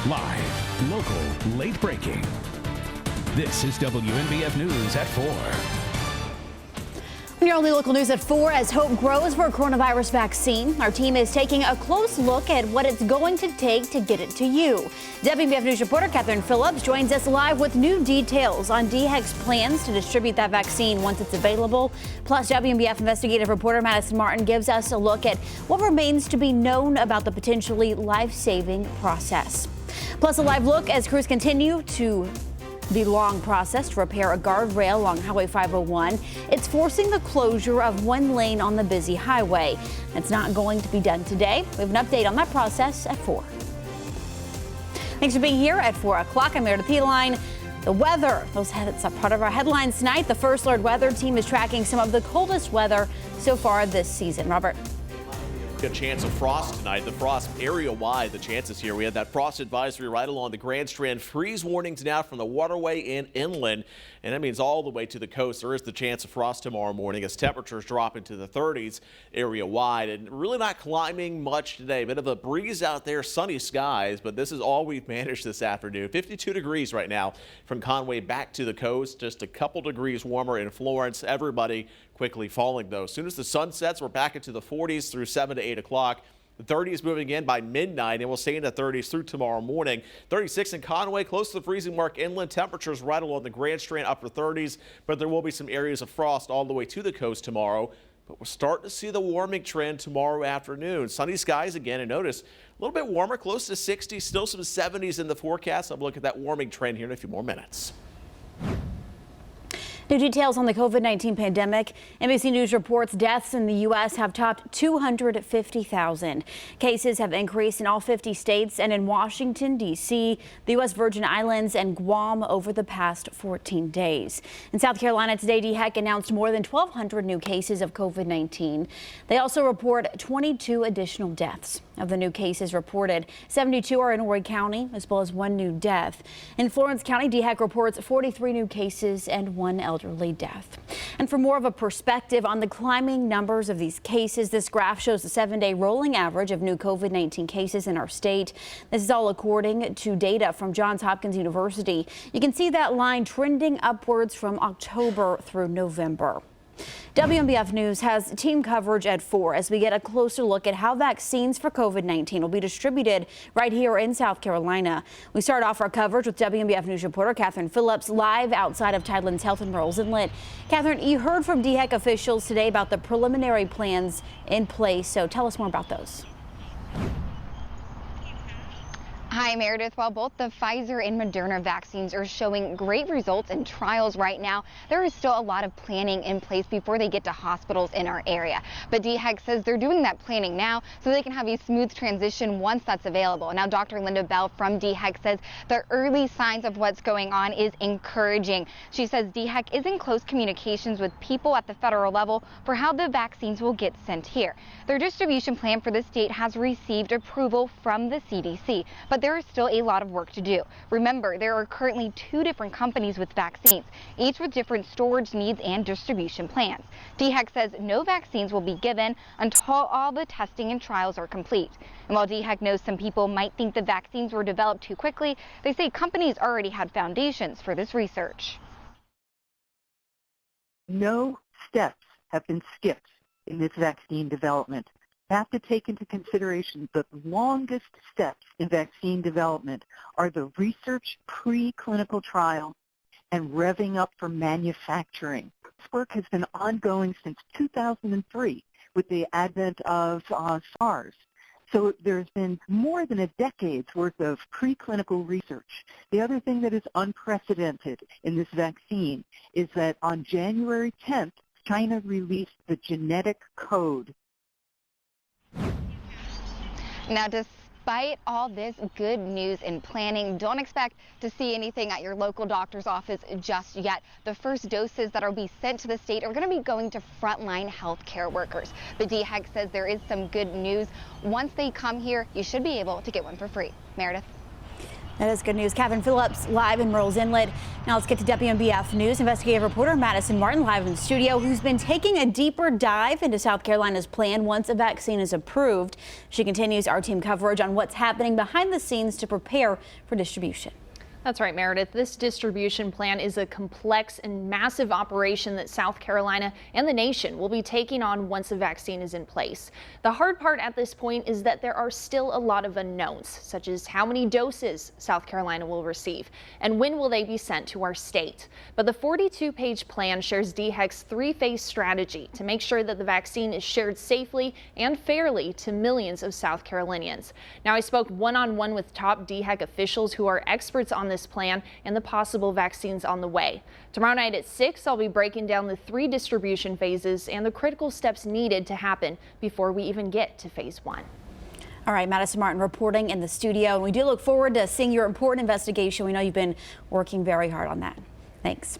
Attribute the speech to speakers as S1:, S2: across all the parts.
S1: Live, local, late breaking. This is WMBF News at 4.
S2: Your only local news at 4 as hope grows for a coronavirus vaccine. Our team is taking a close look at what it's going to take to get it to you. WMBF News reporter Catherine Phillips joins us live with new details on DHEC's plans to distribute that vaccine once it's available. Plus, WMBF investigative reporter Madison Martin gives us a look at what remains to be known about the potentially life-saving process. Plus, a live look as crews continue to the long process to repair a guardrail along Highway 501. It's forcing the closure of one lane on the busy highway. It's not going to be done today. We have an update on that process at 4. Thanks for being here at 4 o'clock. I'm Myrtle Beach. The weather, that's a part of our headlines tonight. The First Alert Weather Team is tracking some of the coldest weather so far this season. Robert.
S3: A chance of frost tonight. The frost area-wide, the chances here. We had that frost advisory right along the Grand Strand. Freeze warnings now from the waterway and inland, and that means all the way to the coast. There is the chance of frost tomorrow morning as temperatures drop into the 30s area-wide, and really not climbing much today. Bit of a breeze out there, sunny skies, but this is all we've managed this afternoon. 52 degrees right now from Conway back to the coast. Just a couple degrees warmer in Florence. Everybody quickly falling, though. As soon as the sun sets, we're back into the 40s through 7 to 8 o'clock. The 30s moving in by midnight, and we'll stay in the 30s through tomorrow morning. 36 in Conway, close to the freezing mark inland. Temperatures right along the Grand Strand, upper 30s, but there will be some areas of frost all the way to the coast tomorrow. But we're starting to see the warming trend tomorrow afternoon. Sunny skies again, and notice a little bit warmer, close to 60, still some 70s in the forecast. I'll look at that warming trend here in a few more minutes.
S2: New details on the COVID-19 pandemic. NBC News reports deaths in the U.S. have topped 250,000. Cases have increased in all 50 states and in Washington, D.C., the U.S. Virgin Islands, and Guam over the past 14 days. In South Carolina today, DHEC announced more than 1,200 new cases of COVID-19. They also report 22 additional deaths. Of the new cases reported, 72 are in Horry County, as well as 1 new death. In Florence County, DHEC reports 43 new cases and 1 elderly death. And for more of a perspective on the climbing numbers of these cases, this graph shows the 7-day rolling average of new COVID-19 cases in our state. This is all according to data from Johns Hopkins University. You can see that line trending upwards from October through November. WMBF News has team coverage at 4 as we get a closer look at how vaccines for COVID-19 will be distributed right here in South Carolina. We start off our coverage with WMBF News reporter Catherine Phillips live outside of Tidelands Health in Murrells Inlet. Catherine, you heard from DHEC officials today about the preliminary plans in place, so tell us more about those.
S4: Hi, Meredith. While both the Pfizer and Moderna vaccines are showing great results in trials right now, there is still a lot of planning in place before they get to hospitals in our area. But DHEC says they're doing that planning now so they can have a smooth transition once that's available. Now, Dr. Linda Bell from DHEC says the early signs of what's going on is encouraging. She says DHEC is in close communications with people at the federal level for how the vaccines will get sent here. Their distribution plan for the state has received approval from the CDC, but there is still a lot of work to do. Remember, there are currently 2 different companies with vaccines, each with different storage needs and distribution plans. DHEC says no vaccines will be given until all the testing and trials are complete. And while DHEC knows some people might think the vaccines were developed too quickly, they say companies already had foundations for this research.
S5: No steps have been skipped in this vaccine development. Have to take into consideration the longest steps in vaccine development are the research, preclinical trial, and revving up for manufacturing. This work has been ongoing since 2003 with the advent of SARS. So there's been more than a decade's worth of preclinical research. The other thing that is unprecedented in this vaccine is that on January 10th, China released the genetic code.
S4: Now, despite all this good news and planning, don't expect to see anything at your local doctor's office just yet. The first doses that will be sent to the state are going to be going to frontline healthcare workers. But DHEC says there is some good news. Once they come here, you should be able to get one for free. Meredith.
S2: That is good news. Kevin Phillips live in Murrells Inlet. Now let's get to WMBF News. Investigative reporter Madison Martin live in the studio, who's been taking a deeper dive into South Carolina's plan once a vaccine is approved. She continues our team coverage on what's happening behind the scenes to prepare for distribution.
S6: That's right, Meredith. This distribution plan is a complex and massive operation that South Carolina and the nation will be taking on once a vaccine is in place. The hard part at this point is that there are still a lot of unknowns, such as how many doses South Carolina will receive and when will they be sent to our state. But the 42-page plan shares DHEC's three-phase strategy to make sure that the vaccine is shared safely and fairly to millions of South Carolinians. Now, I spoke one-on-one with top DHEC officials who are experts on this plan and the possible vaccines on the way. Tomorrow night at 6, I'll be breaking down the 3 distribution phases and the critical steps needed to happen before we even get to phase 1.
S2: All right, Madison Martin reporting in the studio, and we do look forward to seeing your important investigation. We know you've been working very hard on that. Thanks.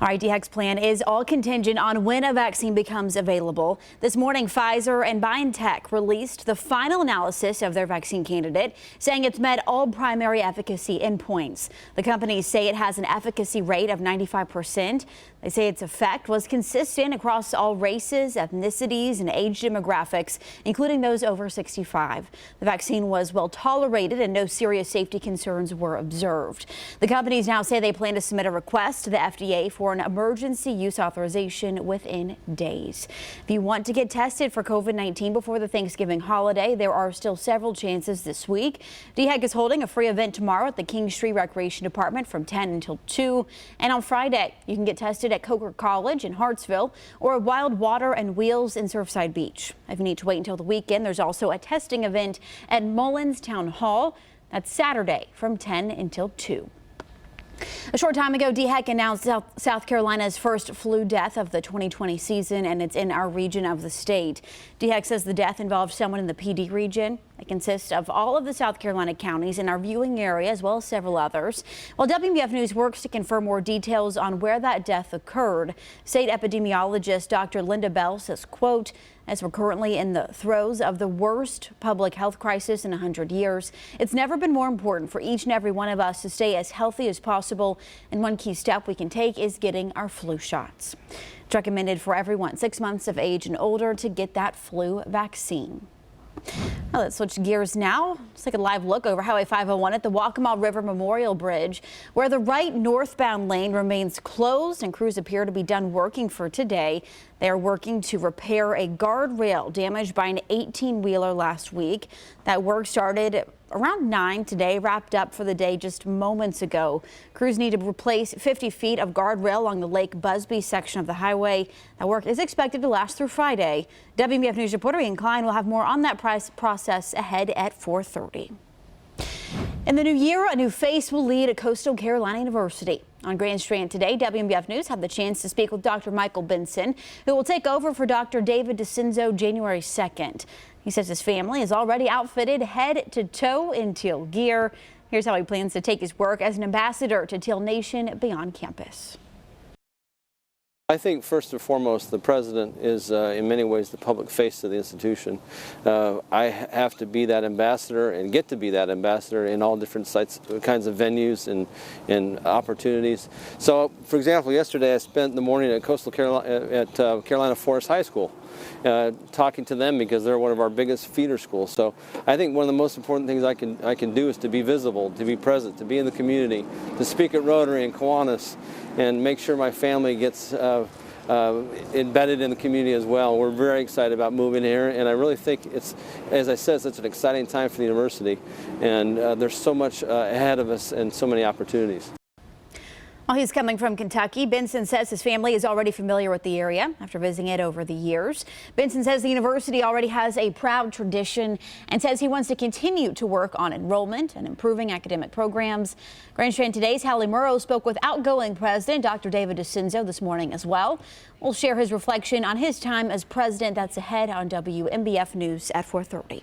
S2: All right, DHEC's plan is all contingent on when a vaccine becomes available. This morning, Pfizer and BioNTech released the final analysis of their vaccine candidate, saying it's met all primary efficacy endpoints. The companies say it has an efficacy rate of 95%. They say its effect was consistent across all races, ethnicities, and age demographics, including those over 65. The vaccine was well tolerated and no serious safety concerns were observed. The companies now say they plan to submit a request to the FDA for an emergency use authorization within days. If you want to get tested for COVID-19 before the Thanksgiving holiday, there are still several chances this week. DHEC is holding a free event tomorrow at the King Street Recreation Department from 10 until 2. And on Friday, you can get tested at Coker College in Hartsville or at Wild Water and Wheels in Surfside Beach. If you need to wait until the weekend, there's also a testing event at Mullins Town Hall. That's Saturday from 10 until 2. A short time ago, DHEC announced South Carolina's first flu death of the 2020 season, and it's in our region of the state. DHEC says the death involved someone in the PD region. It consists of all of the South Carolina counties in our viewing area, as well as several others. While WMBF News works to confirm more details on where that death occurred, state epidemiologist Dr. Linda Bell says, quote, "As we're currently in the throes of the worst public health crisis in 100 years, it's never been more important for each and every one of us to stay as healthy as possible. And one key step we can take is getting our flu shots." It's recommended for everyone 6 months of age and older to get that flu vaccine. Well, let's switch gears now. Let's take a live look over Highway 501 at the Waccamaw River Memorial Bridge, where the right northbound lane remains closed and crews appear to be done working for today. They are working to repair a guardrail damaged by an 18-wheeler last week. That work started around 9 today, wrapped up for the day just moments ago. Crews need to replace 50 feet of guardrail along the Lake Busby section of the highway. That work is expected to last through Friday. WMBF News reporter Ian Klein will have more on that process ahead at 4:30. In the new year, a new face will lead at Coastal Carolina University. On Grand Strand today, WMBF News had the chance to speak with Dr. Michael Benson, who will take over for Dr. David DeCenzo January 2nd. He says his family is already outfitted head to toe in teal gear. Here's how he plans to take his work as an ambassador to Teal Nation beyond campus.
S7: I think first and foremost, the president is in many ways the public face of the institution. I have to be that ambassador and get to be that ambassador in all different kinds of venues and opportunities. So, for example, yesterday I spent the morning at Carolina Forest High School. Talking to them because they're one of our biggest feeder schools. So I think one of the most important things I can do is to be visible, to be present, to be in the community, to speak at Rotary and Kiwanis, and make sure my family gets embedded in the community as well. We're very excited about moving here, and I really think it's, as I said, such an exciting time for the university, and there's so much ahead of us and so many opportunities.
S2: While he's coming from Kentucky, Benson says his family is already familiar with the area after visiting it over the years. Benson says the university already has a proud tradition and says he wants to continue to work on enrollment and improving academic programs. Grand Strand Today's Hallie Murrow spoke with outgoing President Dr. David DeCenzo this morning as well. We'll share his reflection on his time as president. That's ahead on WMBF News at 4:30.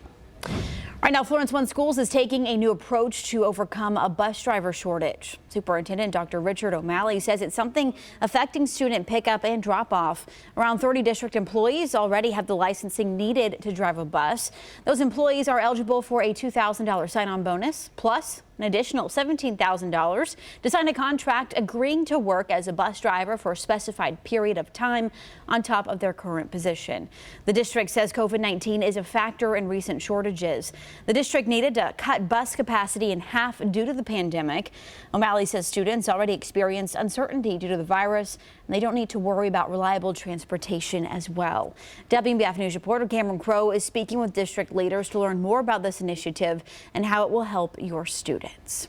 S2: Right now, Florence One Schools is taking a new approach to overcome a bus driver shortage. Superintendent Dr. Richard O'Malley says it's something affecting student pickup and drop off. Around 30 district employees already have the licensing needed to drive a bus. Those employees are eligible for a $2,000 sign-on bonus plus an additional $17,000 to sign a contract agreeing to work as a bus driver for a specified period of time on top of their current position. The district says COVID-19 is a factor in recent shortages. The district needed to cut bus capacity in half due to the pandemic. O'Malley says students already experienced uncertainty due to the virus, and they don't need to worry about reliable transportation as well. WMBF News reporter Cameron Crowe is speaking with district leaders to learn more about this initiative and how it will help your students.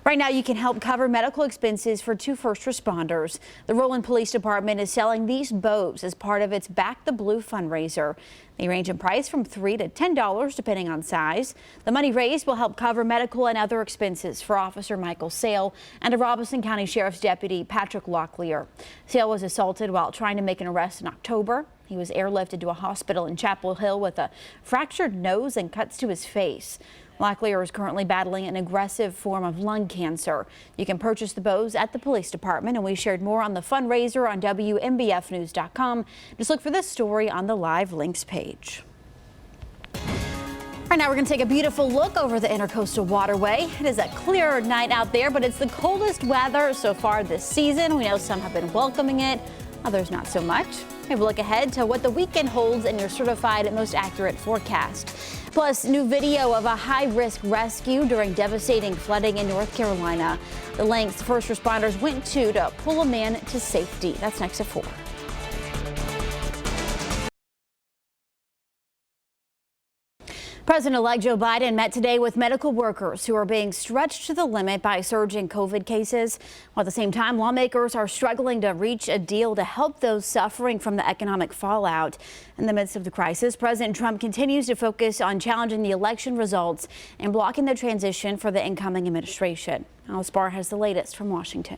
S2: Right now, you can help cover medical expenses for 2 first responders. The Roland Police Department is selling these bows as part of its Back the Blue fundraiser. They range in price from $3 to $10 depending on size. The money raised will help cover medical and other expenses for Officer Michael Sale and a Robeson County Sheriff's Deputy Patrick Locklear. Sale was assaulted while trying to make an arrest in October. He was airlifted to a hospital in Chapel Hill with a fractured nose and cuts to his face. Locklear is currently battling an aggressive form of lung cancer. You can purchase the bows at the police department, and we shared more on the fundraiser on WMBFnews.com. Just look for this story on the live links page. Right now, we're going to take a beautiful look over the Intercoastal Waterway. It is a clear night out there, but it's the coldest weather so far this season. We know some have been welcoming it, others not so much. We have a look ahead to what the weekend holds in your certified most accurate forecast. Plus, new video of a high-risk rescue during devastating flooding in North Carolina. The lengths first responders went to pull a man to safety. That's next at 4. President-elect Joe Biden met today with medical workers who are being stretched to the limit by surging COVID cases. While at the same time, lawmakers are struggling to reach a deal to help those suffering from the economic fallout. In the midst of the crisis, President Trump continues to focus on challenging the election results and blocking the transition for the incoming administration. Alice Barr has the latest from Washington.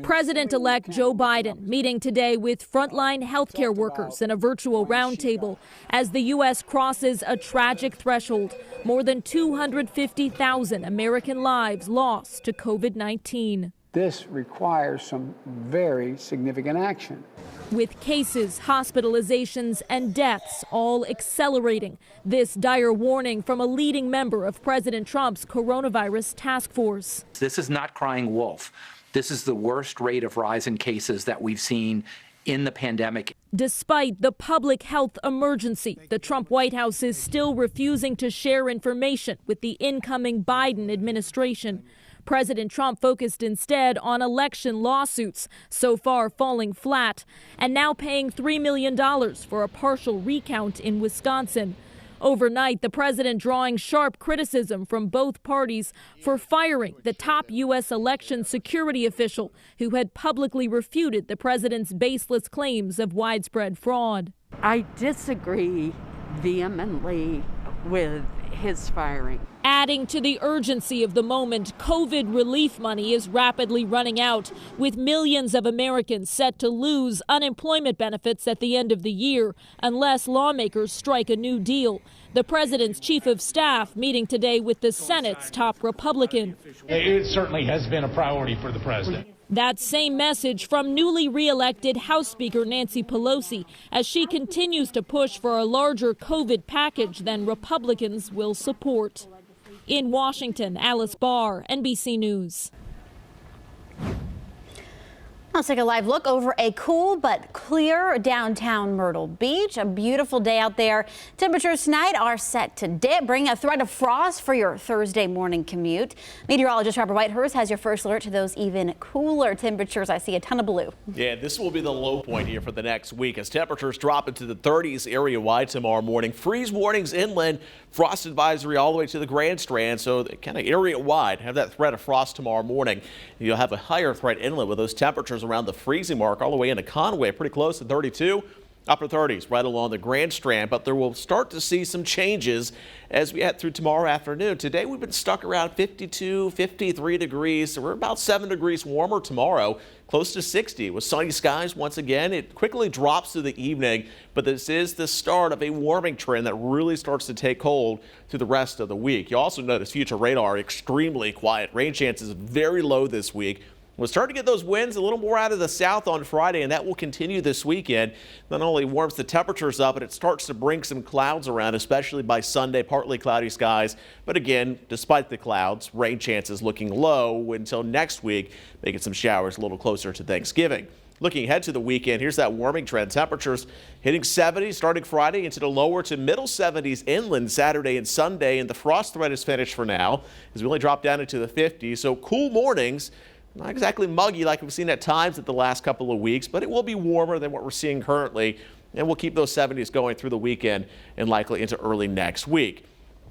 S8: President-elect Joe Biden meeting today with frontline healthcare workers in a virtual roundtable as the U.S. crosses a tragic threshold. More than 250,000 American lives lost to COVID-19.
S9: This requires some very significant action.
S8: With cases, hospitalizations, and deaths all accelerating. This dire warning from a leading member of President Trump's coronavirus task force.
S10: This is not crying wolf. This is the worst rate of rise in cases that we've seen in the pandemic.
S8: Despite the public health emergency, the Trump White House is still refusing to share information with the incoming Biden administration. President Trump focused instead on election lawsuits, so far falling flat, and now paying $3 million for a partial recount in Wisconsin. Overnight, the president drawing sharp criticism from both parties for firing the top U.S. election security official who had publicly refuted the president's baseless claims of widespread fraud.
S11: I disagree vehemently with his firing.
S8: Adding to the urgency of the moment, COVID relief money is rapidly running out, with millions of Americans set to lose unemployment benefits at the end of the year unless lawmakers strike a new deal. The president's chief of staff meeting today with the Senate's top Republican.
S12: It certainly has been a priority for the president.
S8: That same message from newly re-elected House Speaker Nancy Pelosi as she continues to push for a larger COVID package than Republicans will support. In Washington, Alice Barr, NBC News.
S2: Let's take a live look over a cool but clear downtown Myrtle Beach. A beautiful day out there. Temperatures tonight are set to dip, bringing a threat of frost for your Thursday morning commute. Meteorologist Robert Whitehurst has your first alert to those even cooler temperatures. I see a ton of blue.
S3: Yeah, this will be the low point here for the next week as temperatures drop into the 30s area-wide tomorrow morning. Freeze warnings inland, frost advisory all the way to the Grand Strand, so kind of area-wide have that threat of frost tomorrow morning. You'll have a higher threat inland with those temperatures around the freezing mark all the way into Conway, pretty close to 32. Upper 30s right along the Grand Strand, but there will start to see some changes as we head through tomorrow afternoon. Today we've been stuck around 52, 53 degrees, so we're about 7 degrees warmer tomorrow, close to 60 with sunny skies once again. It quickly drops through the evening, but this is the start of a warming trend that really starts to take hold through the rest of the week. You also notice future radar extremely quiet. Rain chances very low this week. We'll start to get those winds a little more out of the south on Friday, and that will continue this weekend. Not only warms the temperatures up, but it starts to bring some clouds around, especially by Sunday, partly cloudy skies. But again, despite the clouds, rain chances looking low until next week, making some showers a little closer to Thanksgiving. Looking ahead to the weekend, here's that warming trend. Temperatures hitting 70 starting Friday into the lower to middle 70s inland Saturday and Sunday, and the frost threat is finished for now as we only drop down into the 50s. So cool mornings. Not exactly muggy like we've seen at times at the last couple of weeks, but it will be warmer than what we're seeing currently, and we'll keep those 70s going through the weekend and likely into early next week.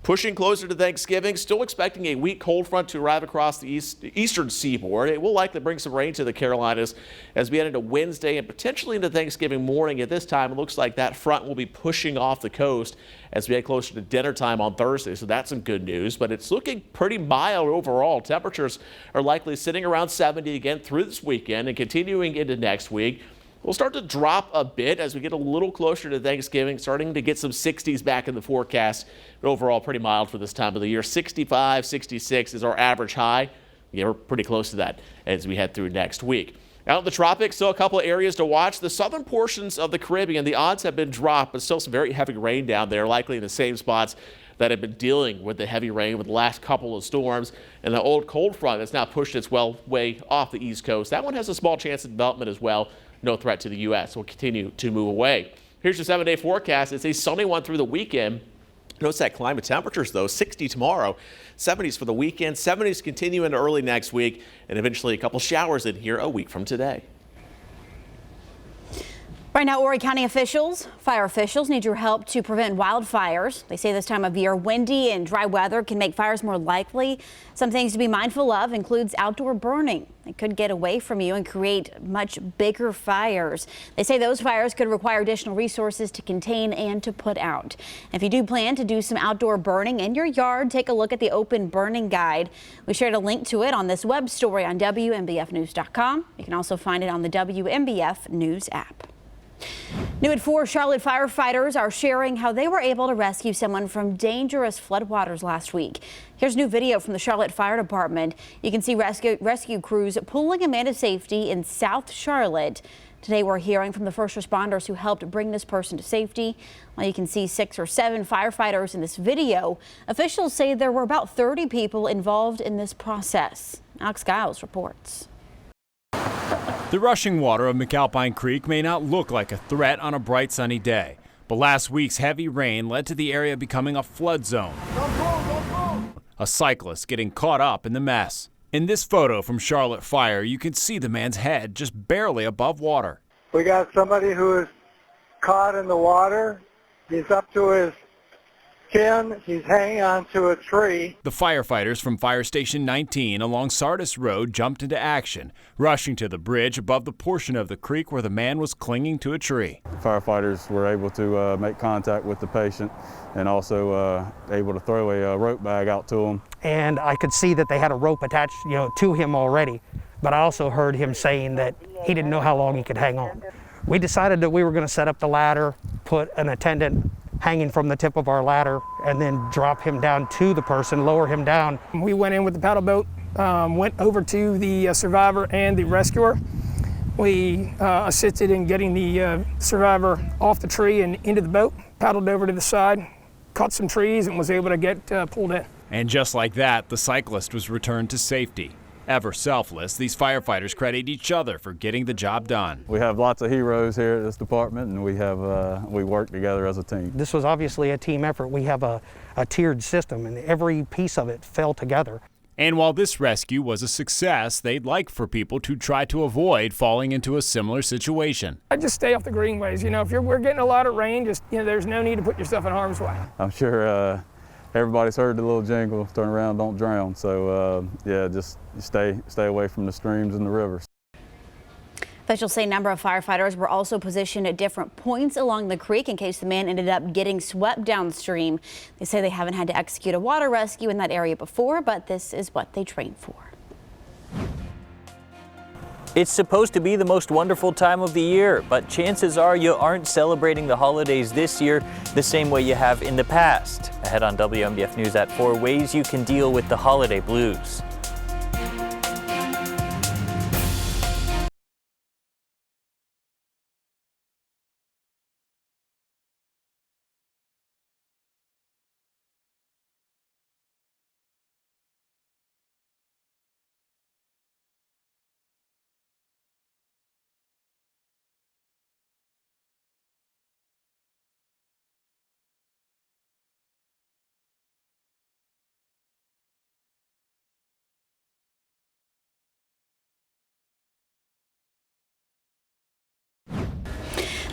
S3: Pushing closer to Thanksgiving, still expecting a weak cold front to arrive across the eastern seaboard. It will likely bring some rain to the Carolinas as we head into Wednesday and potentially into Thanksgiving morning. At this time, it looks like that front will be pushing off the coast as we head closer to dinner time on Thursday. So that's some good news, but it's looking pretty mild overall. Temperatures are likely sitting around 70 again through this weekend and continuing into next week. We'll start to drop a bit as we get a little closer to Thanksgiving, starting to get some 60s back in the forecast, but overall pretty mild for this time of the year. 65, 66 is our average high. Yeah, we're pretty close to that as we head through next week. Out in the tropics, still a couple of areas to watch. The southern portions of the Caribbean, the odds have been dropped, but still some very heavy rain down there, likely in the same spots that have been dealing with the heavy rain with the last couple of storms. And the old cold front that's now pushed its way off the East Coast. That one has a small chance of development as well. No threat to the U.S. will continue to move away. Here's your 7-day forecast. It's a sunny one through the weekend. Notice that climate temperatures, though, 60 tomorrow, 70s for the weekend, 70s continue into early next week, and eventually a couple showers in here a week from today.
S2: Right now, Horry County fire officials need your help to prevent wildfires. They say this time of year, windy and dry weather can make fires more likely. Some things to be mindful of includes outdoor burning. It could get away from you and create much bigger fires. They say those fires could require additional resources to contain and to put out. If you do plan to do some outdoor burning in your yard, take a look at the Open Burning Guide. We shared a link to it on this web story on WMBFnews.com. You can also find it on the WMBF News app. New at 4, Charlotte firefighters are sharing how they were able to rescue someone from dangerous floodwaters last week. Here's new video from the Charlotte Fire Department. You can see rescue crews pulling a man to safety in South Charlotte. Today we're hearing from the first responders who helped bring this person to safety. Well, you can see 6 or 7 firefighters in this video. Officials say there were about 30 people involved in this process. Alex Giles reports.
S13: The rushing water of McAlpine Creek may not look like a threat on a bright sunny day, but last week's heavy rain led to the area becoming a flood zone. A cyclist getting caught up in the mess. In this photo from Charlotte Fire, you can see the man's head just barely above water.
S14: We got somebody who is caught in the water. He's up to his chin. He's hanging onto a tree.
S13: The firefighters from Fire Station 19 along Sardis Road jumped into action, rushing to the bridge above the portion of the creek where the man was clinging to a tree.
S15: Firefighters were able to make contact with the patient and also able to throw a rope bag out to him.
S16: And I could see that they had a rope attached, to him already, but I also heard him saying that he didn't know how long he could hang on. We decided that we were going to set up the ladder, put an attendant hanging from the tip of our ladder, and then drop him down to the person, lower him down.
S17: We went in with the paddle boat, went over to the survivor and the rescuer. We assisted in getting the survivor off the tree and into the boat, paddled over to the side, caught some trees, and was able to get pulled in.
S13: And just like that, the cyclist was returned to safety. Ever selfless, these firefighters credit each other for getting the job done.
S15: We have lots of heroes here at this department, and we work together as a team.
S16: This was obviously a team effort. We have a tiered system, and every piece of it fell together.
S13: And while this rescue was a success, they'd like for people to try to avoid falling into a similar situation.
S17: I just stay off the greenways. If we're getting a lot of rain, there's no need to put yourself in harm's way.
S15: I'm sure everybody's heard the little jingle, turn around, don't drown. So yeah, just stay away from the streams and the rivers.
S2: Officials say a number of firefighters were also positioned at different points along the creek in case the man ended up getting swept downstream. They say they haven't had to execute a water rescue in that area before, but this is what they train for.
S18: It's supposed to be the most wonderful time of the year, but chances are you aren't celebrating the holidays this year the same way you have in the past. Ahead on WMBF News at 4, ways you can deal with the holiday blues.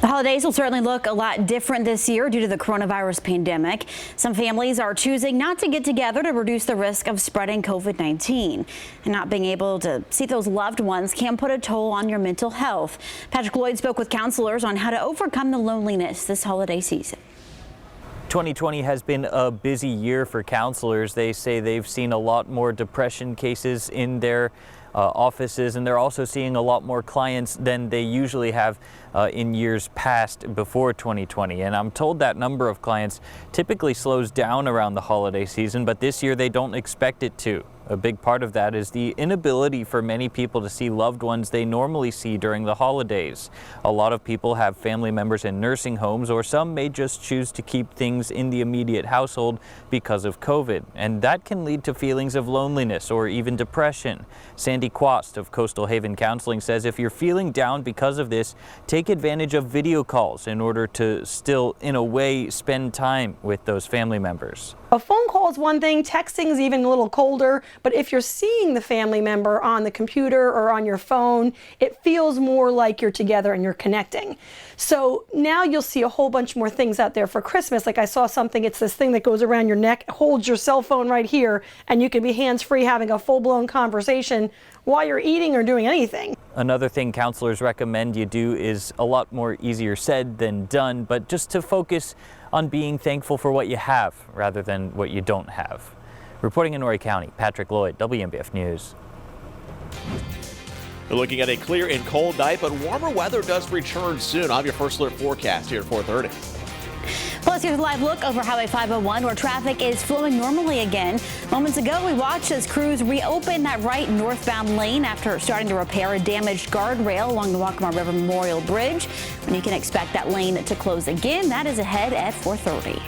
S2: The holidays will certainly look a lot different this year due to the coronavirus pandemic. Some families are choosing not to get together to reduce the risk of spreading COVID-19. And not being able to see those loved ones can put a toll on your mental health. Patrick Lloyd spoke with counselors on how to overcome the loneliness this holiday season.
S18: 2020 has been a busy year for counselors. They say they've seen a lot more depression cases in their offices, and they're also seeing a lot more clients than they usually have in years past before 2020. And I'm told that number of clients typically slows down around the holiday season, but this year they don't expect it to. A big part of that is the inability for many people to see loved ones they normally see during the holidays. A lot of people have family members in nursing homes, or some may just choose to keep things in the immediate household because of COVID. And that can lead to feelings of loneliness or even depression. Sandy Quast of Coastal Haven Counseling says if you're feeling down because of this, take advantage of video calls in order to still, in a way, spend time with those family members.
S19: A phone call is one thing, texting is even a little colder, but if you're seeing the family member on the computer or on your phone, it feels more like you're together and you're connecting. So now you'll see a whole bunch more things out there for Christmas. Like I saw something, it's this thing that goes around your neck, holds your cell phone right here, and you can be hands-free having a full-blown conversation while you're eating or doing anything.
S18: Another thing counselors recommend you do is a lot more easier said than done, but just to focus on being thankful for what you have rather than what you don't have. Reporting in Horry County, Patrick Lloyd, WMBF News.
S3: We're looking at a clear and cold night, but warmer weather does return soon. I'll have your first alert forecast here at 4:30.
S2: Plus, here's a live look over Highway 501 where traffic is flowing normally again. Moments ago, we watched as crews reopened that right northbound lane after starting to repair a damaged guardrail along the Waccamaw River Memorial Bridge. And you can expect that lane to close again. That is ahead at 4:30.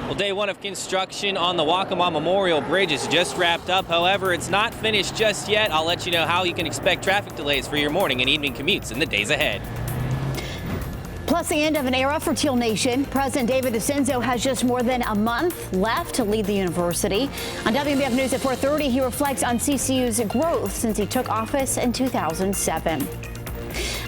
S20: Well, day one of construction on the Waccamaw Memorial Bridge is just wrapped up. However, it's not finished just yet. I'll let you know how you can expect traffic delays for your morning and evening commutes in the days ahead.
S2: Plus, the end of an era for Teal Nation. President David DeCenzo has just more than a month left to lead the university. On WMBF News at 4:30, he reflects on CCU's growth since he took office in 2007.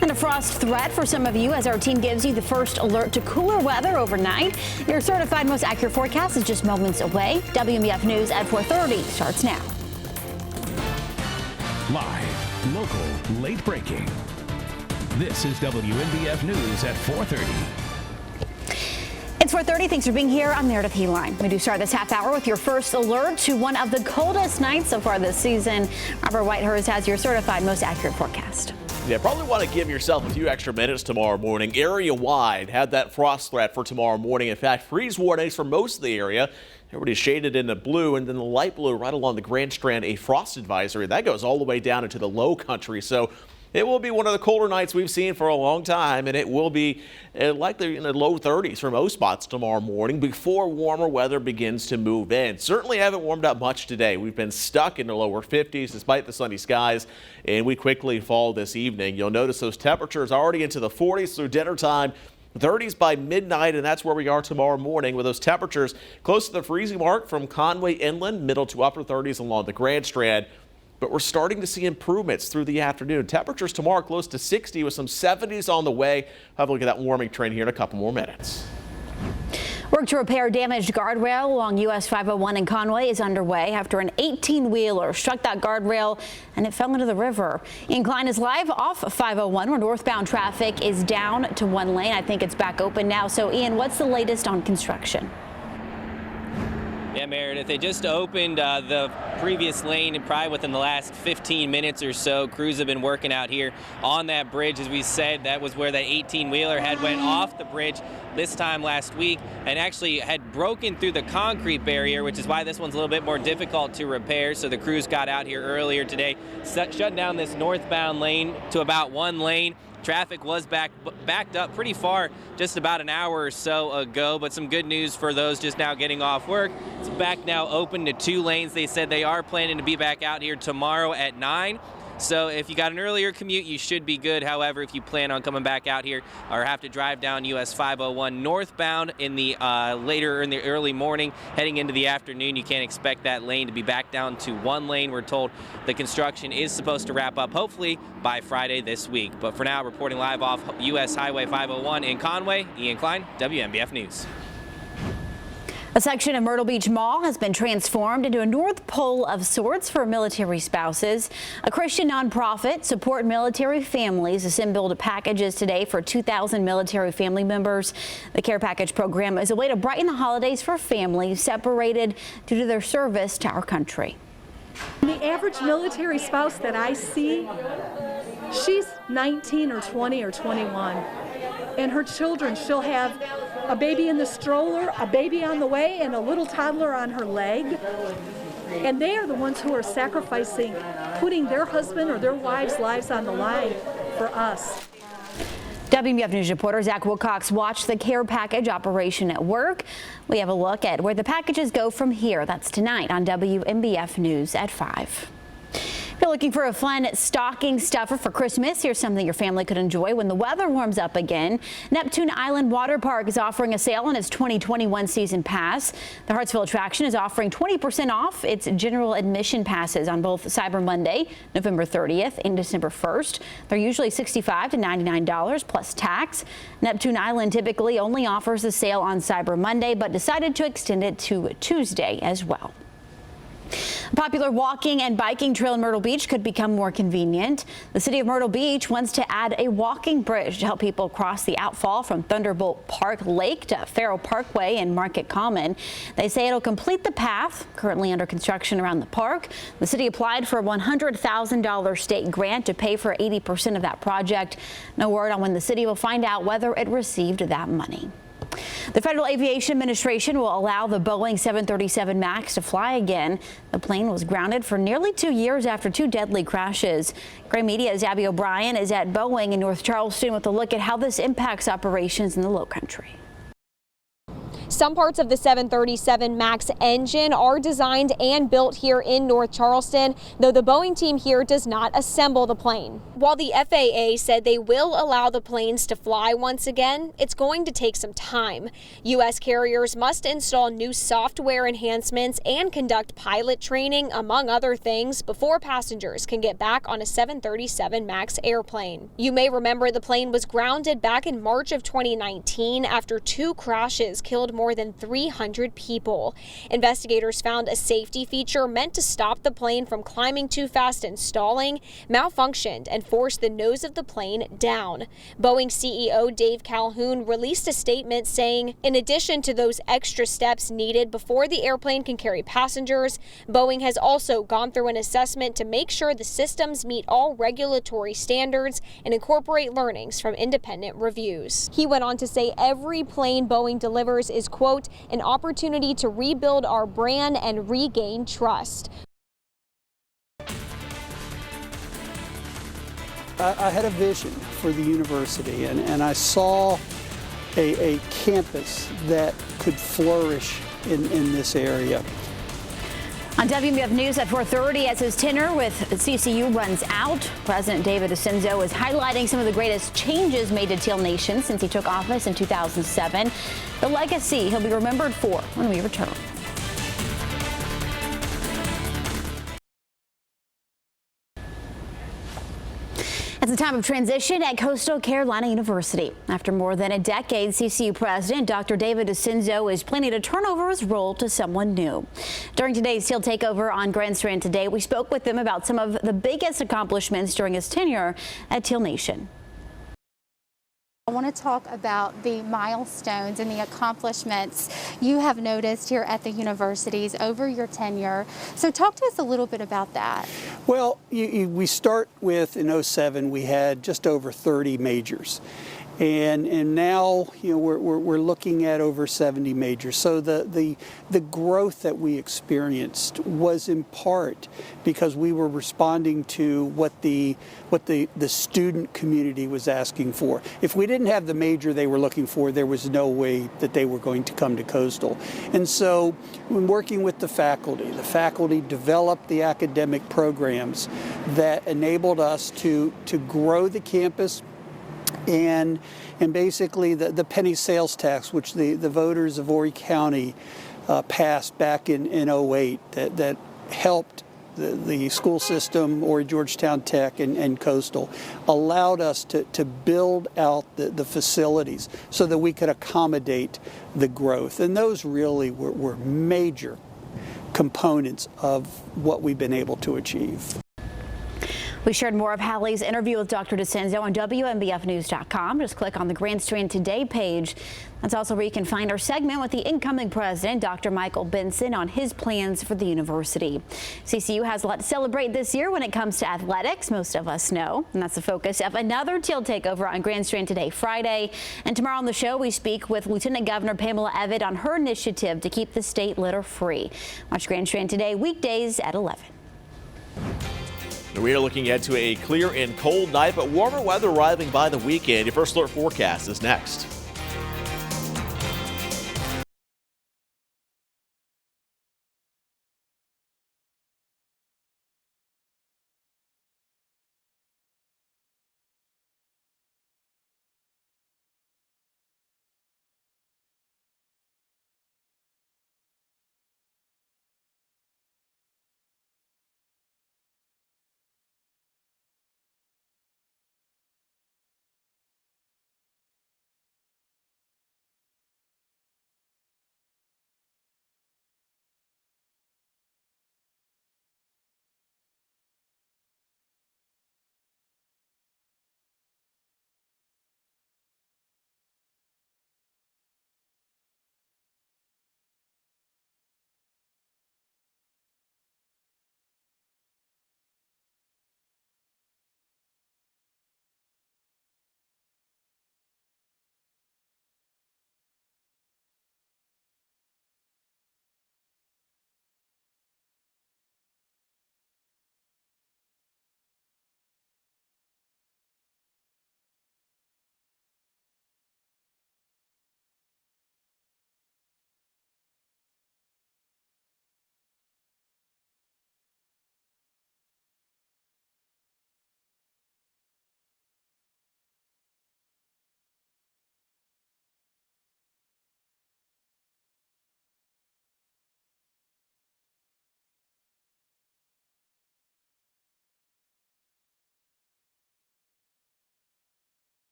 S2: And a frost threat for some of you as our team gives you the first alert to cooler weather overnight. Your certified most accurate forecast is just moments away. WMBF News at 4:30 starts now.
S1: Live, local, late breaking. This is WMBF News at 4:30.
S2: It's 4:30. Thanks for being here. I'm Meredith Heeline. We do start this half hour with your first alert to one of the coldest nights so far this season. Robert Whitehurst has your certified most accurate forecast.
S3: Yeah, probably want to give yourself a few extra minutes tomorrow morning. Area-wide, had that frost threat for tomorrow morning. In fact, freeze warnings for most of the area. Everybody's shaded in the blue, and then the light blue right along the Grand Strand, a frost advisory. That goes all the way down into the low country. So it will be one of the colder nights we've seen for a long time, and it will be likely in the low 30s for most spots tomorrow morning before warmer weather begins to move in. Certainly haven't warmed up much today. We've been stuck in the lower 50s despite the sunny skies, and we quickly fall this evening. You'll notice those temperatures already into the 40s through dinner time. 30s by midnight, and that's where we are tomorrow morning with those temperatures close to the freezing mark from Conway inland, middle to upper 30s along the Grand Strand. But we're starting to see improvements through the afternoon. Temperatures tomorrow close to 60 with some 70s on the way. Have a look at that warming trend here in a couple more minutes.
S2: Work to repair damaged guardrail along US 501 in Conway is underway after an 18-wheeler struck that guardrail and it fell into the river. Ian Klein is live off 501 where northbound traffic is down to one lane. I think it's back open now. So Ian, what's the latest on construction?
S20: Yeah, Meredith, they just opened the previous lane and probably within the last 15 minutes or so. Crews have been working out here on that bridge. As we said, that was where that 18-wheeler had went off the bridge this time last week and actually had broken through the concrete barrier, which is why this one's a little bit more difficult to repair. So the crews got out here earlier today, shut down this northbound lane to about one lane. Traffic was backed up pretty far just about an hour or so ago, but some good news for those just now getting off work. It's back now open to two lanes. They said they are planning to be back out here tomorrow at 9. So if you got an earlier commute, you should be good. However, if you plan on coming back out here or have to drive down US 501 northbound in the later in the early morning, heading into the afternoon, you can't expect that lane to be back down to one lane. We're told the construction is supposed to wrap up hopefully by Friday this week. But for now, reporting live off US Highway 501 in Conway, Ian Klein, WMBF News.
S2: A section of Myrtle Beach Mall has been transformed into a North Pole of sorts for military spouses. A Christian nonprofit, Support Military Families, assembled packages today for 2,000 military family members. The Care Package program is a way to brighten the holidays for families separated due to their service to our country.
S21: The average military spouse that I see, she's 19 or 20 or 21. And her children, she'll have a baby in the stroller, a baby on the way, and a little toddler on her leg. And they are the ones who are sacrificing, putting their husband or their wives' lives on the line for us.
S2: WMBF News reporter Zach Wilcox watched the Care Package operation at work. We have a look at where the packages go from here. That's tonight on WMBF News at 5. If you're looking for a fun stocking stuffer for Christmas, here's something your family could enjoy when the weather warms up again. Neptune Island Water Park is offering a sale on its 2021 season pass. The Hartsville attraction is offering 20% off its general admission passes on both Cyber Monday, November 30th and December 1st. They're usually $65 to $99 plus tax. Neptune Island typically only offers the sale on Cyber Monday, but decided to extend it to Tuesday as well. A popular walking and biking trail in Myrtle Beach could become more convenient. The city of Myrtle Beach wants to add a walking bridge to help people cross the outfall from Thunderbolt Park Lake to Farrow Parkway and Market Common. They say it'll complete the path currently under construction around the park. The city applied for a $100,000 state grant to pay for 80% of that project. No word on when the city will find out whether it received that money. The Federal Aviation Administration will allow the Boeing 737 MAX to fly again. The plane was grounded for nearly 2 years after 2 deadly crashes. Gray Media's Abby O'Brien is at Boeing in North Charleston with a look at how this impacts operations in the Lowcountry.
S22: Some parts of the 737 MAX engine are designed and built here in North Charleston, though the Boeing team here does not assemble the plane. While the FAA said they will allow the planes to fly once again, it's going to take some time. U.S. carriers must install new software enhancements and conduct pilot training, among other things, before passengers can get back on a 737 MAX airplane. You may remember the plane was grounded back in March of 2019 after 2 crashes killed more than 300 people. Investigators found a safety feature meant to stop the plane from climbing too fast and stalling, malfunctioned and forced the nose of the plane down. Boeing CEO Dave Calhoun released a statement saying, in addition to those extra steps needed before the airplane can carry passengers, Boeing has also gone through an assessment to make sure the systems meet all regulatory standards and incorporate learnings from independent reviews. He went on to say every plane Boeing delivers is, quote, an opportunity to rebuild our brand and regain trust.
S23: I had a vision for the university, and I saw a campus that could flourish in this area.
S2: On WMBF News at 4:30, as his tenure with CCU runs out, President David DeCenzo is highlighting some of the greatest changes made to Teal Nation since he took office in 2007. The legacy he'll be remembered for when we return. It's a time of transition at Coastal Carolina University. After more than a decade, CCU President Dr. David DeCenzo is planning to turn over his role to someone new. During today's Teal Takeover on Grand Strand Today, we spoke with him about some of the biggest accomplishments during his tenure at Teal Nation.
S24: I want to talk about the milestones and the accomplishments you have noticed here at the universities over your tenure. So talk to us a little bit about that.
S23: Well, we start with, in '07, we had just over 30 majors. And now, we're looking at over 70 majors. So the growth that we experienced was in part because we were responding to what the student community was asking for. If we didn't have the major they were looking for, there was no way that they were going to come to Coastal. And so, when working with the faculty developed the academic programs that enabled us to grow the campus. And basically the penny sales tax, which the voters of Horry County passed back in 08, that helped the school system, Horry Georgetown Tech and Coastal, allowed us to build out the facilities so that we could accommodate the growth. And those really were major components of what we've been able to achieve.
S2: We shared more of Hallie's interview with Dr. DeCenzo on WMBFnews.com. Just click on the Grand Strand Today page. That's also where you can find our segment with the incoming president, Dr. Michael Benson, on his plans for the university. CCU has a lot to celebrate this year when it comes to athletics, most of us know, and that's the focus of another Teal Takeover on Grand Strand Today Friday. And tomorrow on the show, we speak with Lieutenant Governor Pamela Evitt on her initiative to keep the state litter-free. Watch Grand Strand Today weekdays at 11.
S3: We are looking ahead to a clear and cold night, but warmer weather arriving by the weekend. Your first alert forecast is next.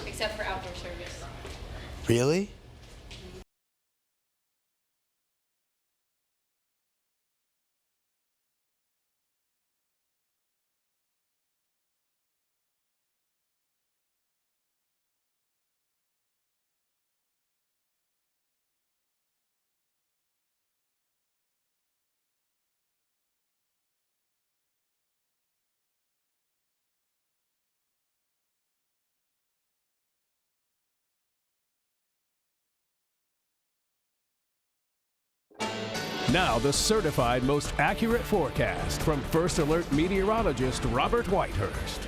S4: Except for outdoor service.
S5: Really?
S1: Now the certified most accurate forecast from First Alert meteorologist Robert Whitehurst.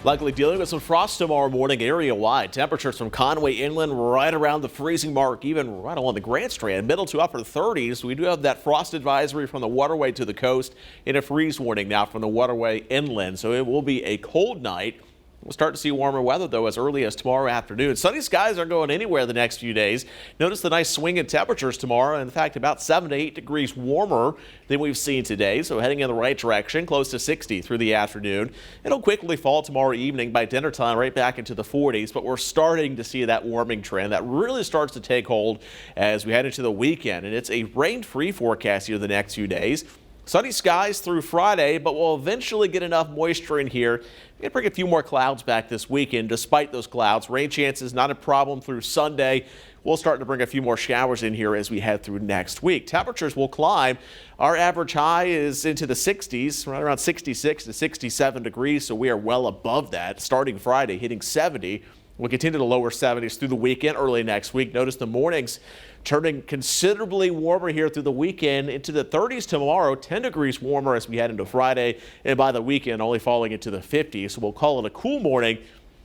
S3: Likely dealing with some frost tomorrow morning area-wide. Temperatures from Conway inland right around the freezing mark, even right along the Grand Strand, middle to upper 30s. We do have that frost advisory from the waterway to the coast and a freeze warning now from the waterway inland. So it will be a cold night. We'll start to see warmer weather, though, as early as tomorrow afternoon. Sunny skies aren't going anywhere the next few days. Notice the nice swing in temperatures tomorrow. In fact, about 7 to 8 degrees warmer than we've seen today. So heading in the right direction, close to 60 through the afternoon. It'll quickly fall tomorrow evening by dinner time, right back into the 40s. But we're starting to see that warming trend that really starts to take hold as we head into the weekend. And it's a rain-free forecast here the next few days. Sunny skies through Friday, but we'll eventually get enough moisture in here. We're going to bring a few more clouds back this weekend. Despite those clouds, rain chances not a problem through Sunday. We'll start to bring a few more showers in here as we head through next week. Temperatures will climb. Our average high is into the 60s, right around 66 to 67 degrees, so we are well above that. Starting Friday, hitting 70. We'll continue to lower 70s through the weekend, early next week. Notice the mornings turning considerably warmer here through the weekend, into the 30s tomorrow, 10 degrees warmer as we head into Friday, and by the weekend only falling into the 50s. So we'll call it a cool morning,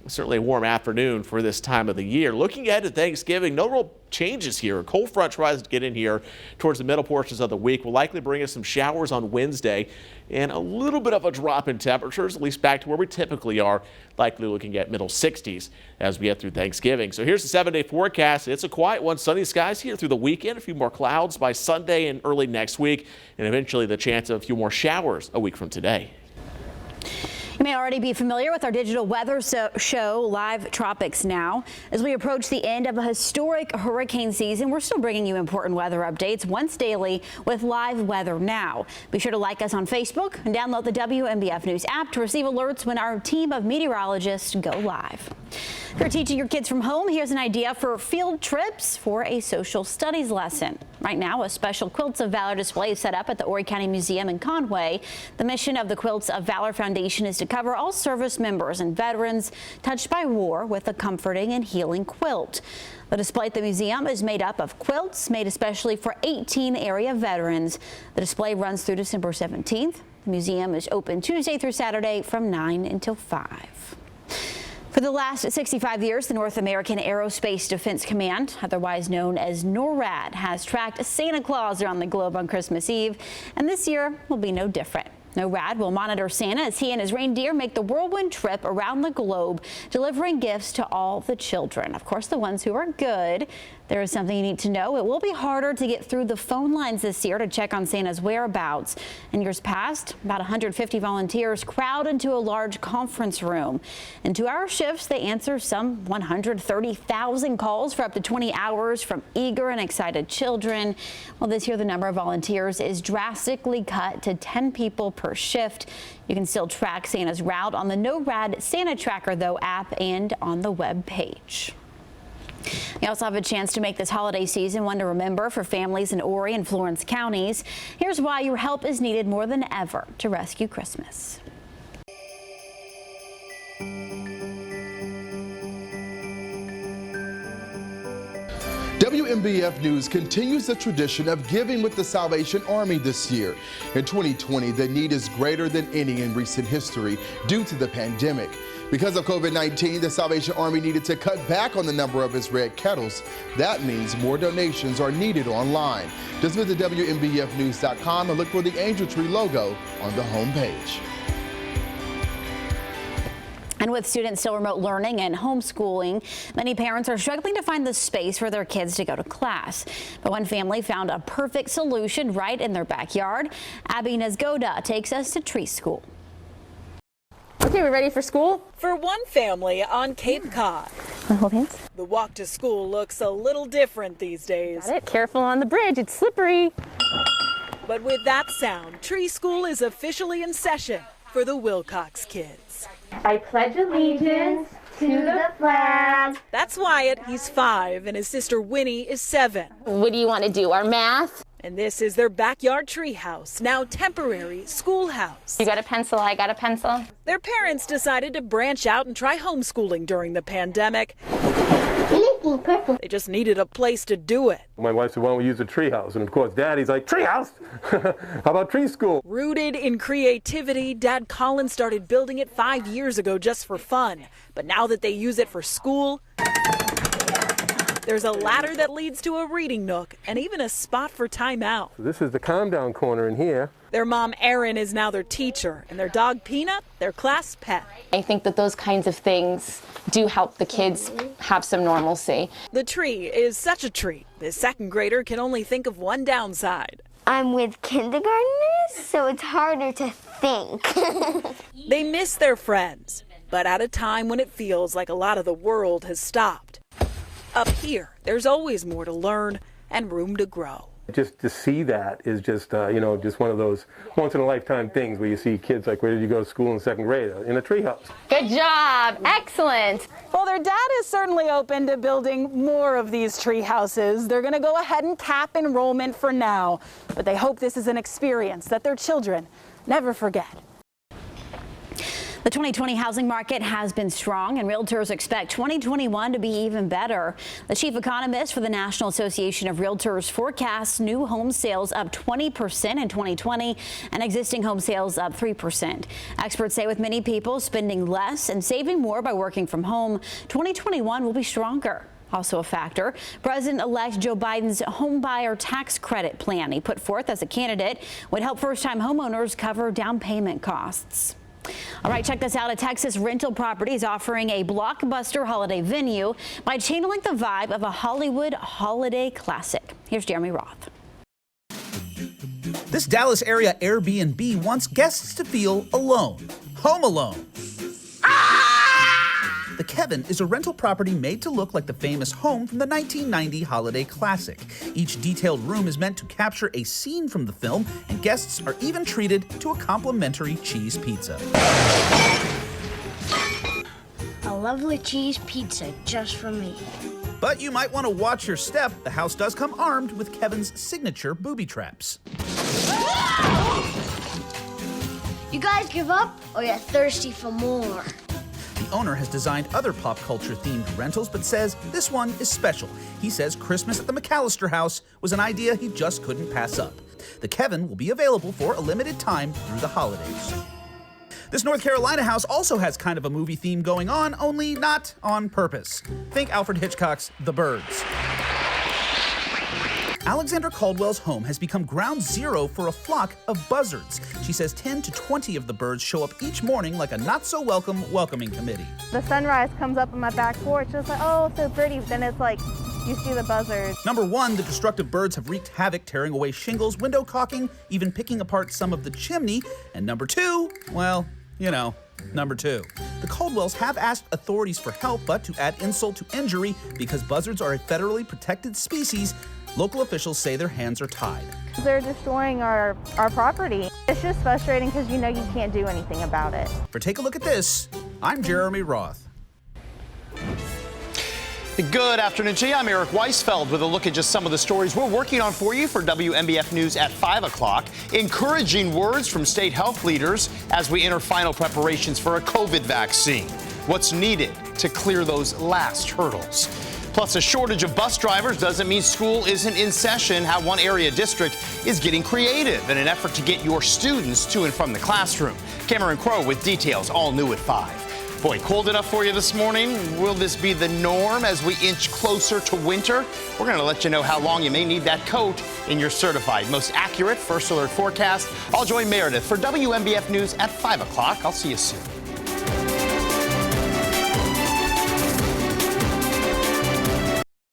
S3: certainly a warm afternoon for this time of the year. Looking ahead to Thanksgiving, no real changes here. A cold front tries to get in here towards the middle portions of the week. Will likely bring us some showers on Wednesday and a little bit of a drop in temperatures, at least back to where we typically are, likely looking at middle 60s as we get through Thanksgiving. So here's the 7-day forecast. It's a quiet one. Sunny skies here through the weekend, a few more clouds by Sunday and early next week, and eventually the chance of a few more showers a week from today.
S2: You may already be familiar with our digital weather show, Live Tropics Now. As we approach the end of a historic hurricane season, we're still bringing you important weather updates once daily with Live Weather Now. Be sure to like us on Facebook and download the WMBF News app to receive alerts when our team of meteorologists go live. If you're teaching your kids from home, here's an idea for field trips for a social studies lesson. Right now, a special Quilts of Valor display is set up at the Horry County Museum in Conway. The mission of the Quilts of Valor Foundation is to cover all service members and veterans touched by war with a comforting and healing quilt. The display at the museum is made up of quilts made especially for 18 area veterans. The display runs through December 17th. The museum is open Tuesday through Saturday from 9 until 5. For the last 65 years, the North American Aerospace Defense Command, otherwise known as NORAD, has tracked Santa Claus around the globe on Christmas Eve, and this year will be no different. NORAD will monitor Santa as he and his reindeer make the whirlwind trip around the globe, delivering gifts to all the children. Of course, the ones who are good. There is something you need to know. It will be harder to get through the phone lines this year to check on Santa's whereabouts. In years past, about 150 volunteers crowd into a large conference room. In 2-hour shifts, they answer some 130,000 calls for up to 20 hours from eager and excited children. Well, this year, the number of volunteers is drastically cut to 10 people per shift. You can still track Santa's route on the NORAD Santa Tracker, though, app and on the web page. You also have a chance to make this holiday season one to remember for families in Horry and Florence counties. Here's why your help is needed more than ever to rescue Christmas.
S5: WMBF News continues the tradition of giving with the Salvation Army this year. In 2020, the need is greater than any in recent history due to the pandemic. Because of COVID-19, the Salvation Army needed to cut back on the number of its red kettles. That means more donations are needed online. Just visit WMBFnews.com and look for the Angel Tree logo on the homepage.
S2: And with students still remote learning and homeschooling, many parents are struggling to find the space for their kids to go to class. But one family found a perfect solution right in their backyard. Abby Nezgoda takes us to Tree School.
S6: Okay, we're ready for school?
S7: For one family on Cape Cod,
S6: Hold hands.
S7: the walk to school looks a little different these days.
S6: Got it. Careful on the bridge, it's slippery.
S7: But with that sound, Tree School is officially in session for the Wilcox kids.
S6: I pledge allegiance to the flag.
S7: That's Wyatt, he's 5, and his sister Winnie is 7.
S6: What do you want to do, our math?
S7: And this is their backyard treehouse, now temporary schoolhouse.
S6: You got a pencil, I got a pencil.
S7: Their parents decided to branch out and try homeschooling during the pandemic. They just needed a place to do it.
S9: My wife said, why don't we use a treehouse? And of course, Daddy's like, treehouse? How about tree school?
S7: Rooted in creativity, Dad Colin started building it 5 years ago just for fun. But now that they use it for school, there's a ladder that leads to a reading nook and even a spot for timeout.
S9: This is the calm down corner in here.
S7: Their mom, Erin, is now their teacher, and their dog, Peanut, their class pet.
S6: I think that those kinds of things do help the kids have some normalcy.
S7: The tree is such a treat. This second grader can only think of one downside.
S25: I'm with kindergartners, so it's harder to think.
S7: They miss their friends, but at a time when it feels like a lot of the world has stopped. Up here, there's always more to learn and room to grow.
S9: Just to see that is just, just one of those once-in-a-lifetime things where you see kids like, where did you go to school in 2nd grade? In a treehouse.
S22: Good job. Excellent.
S7: Well, their dad is certainly open to building more of these tree houses. They're going to go ahead and cap enrollment for now, but they hope this is an experience that their children never forget.
S2: The 2020 housing market has been strong, and realtors expect 2021 to be even better. The chief economist for the National Association of Realtors forecasts new home sales up 20% in 2020 and existing home sales up 3%. Experts say with many people spending less and saving more by working from home, 2021 will be stronger. Also a factor, President-elect Joe Biden's homebuyer tax credit plan he put forth as a candidate would help first-time homeowners cover down payment costs. All right, check this out. A Texas rental property is offering a blockbuster holiday venue by channeling the vibe of a Hollywood holiday classic. Here's Jeremy Roth.
S8: This Dallas area Airbnb wants guests to feel alone, home alone. The Kevin is a rental property made to look like the famous home from the 1990 holiday classic. Each detailed room is meant to capture a scene from the film, and guests are even treated to a complimentary cheese pizza.
S25: A lovely cheese pizza just for me.
S8: But you might want to watch your step. The house does come armed with Kevin's signature booby traps.
S25: You guys give up, or you're thirsty for more?
S8: The owner has designed other pop culture themed rentals, but says this one is special. He says Christmas at the McAllister house was an idea he just couldn't pass up. The Kevin will be available for a limited time through the holidays. This North Carolina house also has kind of a movie theme going on, only not on purpose. Think Alfred Hitchcock's The Birds. Alexandra Caldwell's home has become ground zero for a flock of buzzards. She says 10 to 20 of the birds show up each morning like a not-so-welcome welcoming committee.
S10: The sunrise comes up on my back porch. It's like, oh, so pretty. Then it's like, you see the buzzards.
S8: Number one, the destructive birds have wreaked havoc, tearing away shingles, window caulking, even picking apart some of the chimney. And number two, well, number two. The Caldwells have asked authorities for help, but to add insult to injury, because buzzards are a federally protected species, local officials say their hands are tied.
S10: They're destroying our property. It's just frustrating because you can't do anything about it.
S8: For Take a Look at This, I'm Jeremy Roth.
S11: Good afternoon to you. I'm Eric Weisfeld with a look at just some of the stories we're working on for you for WMBF News at 5 o'clock. Encouraging words from state health leaders as we enter final preparations for a COVID vaccine. What's needed to clear those last hurdles. Plus, a shortage of bus drivers doesn't mean school isn't in session. How one area district is getting creative in an effort to get your students to and from the classroom. Cameron Crow with details, all new at 5. Boy, cold enough for you this morning. Will this be the norm as we inch closer to winter? We're going to let you know how long you may need that coat in your certified, most accurate First Alert forecast. I'll join Meredith for WMBF News at 5 o'clock. I'll see you soon.